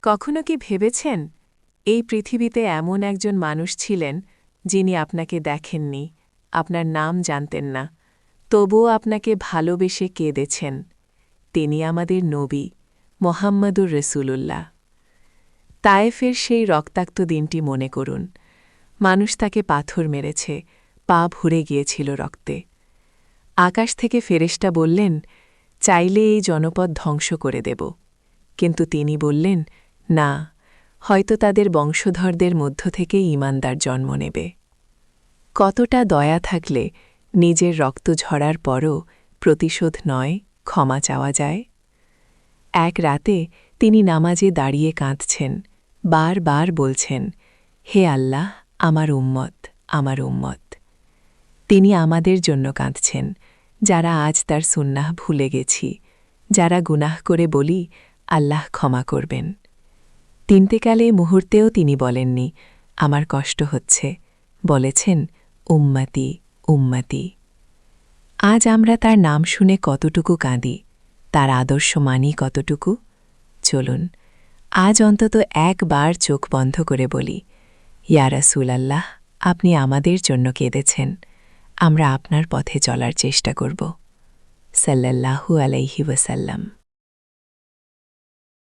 কখনো কি ভেবেছেন এই পৃথিবীতে এমন একজন মানুষ ছিলেন যিনি আপনাকে দেখেননি, আপনার নাম জানতেন না, তবুও আপনাকে ভালোবেসে কেঁদেছেন? তিনি আমাদের নবী মোহাম্মদুর রসুলুল্লাহ। তায়েফের সেই রক্তাক্ত দিনটি মনে করুন। মানুষ তাকে পাথর মেরেছে, পা ভরে গিয়েছিল রক্তে। আকাশ থেকে ফেরেশতা বললেন, চাইলে এই জনপদ ধ্বংস করে দেব। কিন্তু তিনি বললেন, না, হয়তো তাদের বংশধরদের মধ্য থেকে ঈমানদার জন্ম নেবে। কতটা দয়া থাকলে নিজের রক্ত ঝরার পরও প্রতিশোধ নয়, ক্ষমা চাওয়া যায়? এক রাতে তিনি নামাজে দাঁড়িয়ে কাঁদছেন, বারবার বলছেন, হে আল্লাহ, আমার উম্মত, আমার উম্মত। তিনি আমাদের জন্য কাঁদছেন, যারা আজ তার সুন্নাহ ভুলে গেছি, যারা গুনাহ করে বলি, আল্লাহ ক্ষমা করবেন। তিনতেকালে মুহূর্তেও তিনি বলেননি, আমার কষ্ট হচ্ছে, বলেছেন, উম্মতি, উম্মতি। আজ আমরা তার নাম শুনে কতটুকু কাঁদি, তার আদর্শ মানি কতটুকু? চলুন, আজ অন্তত একবার চোখ বন্ধ করে বলি, ইয়া রাসূলাল্লাহ, আপনি আমাদের জন্য কেঁদেছেন, আমরা আপনার পথে চলার চেষ্টা করব। সাল্লাল্লাহু আলাইহি ওয়াসাল্লাম।